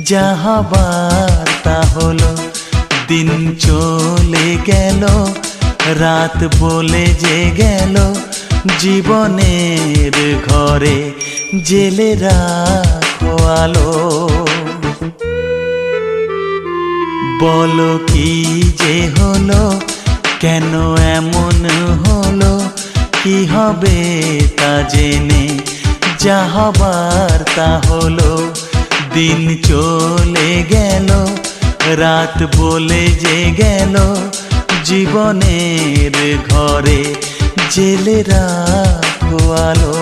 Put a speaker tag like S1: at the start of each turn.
S1: যা হবার তা হলো, দিন চলে গেল, রাত বলে যে গেল, জীবনের ঘরে জেলে রাখো আলো। বলো কি যে হলো, কেন এমন হলো, কি হবে তা জেনে, যা হবার তা হলো, দিন চলে গেল, রাত বলে যে গেল, জীবনের ঘরে জেলে রাখো আলো।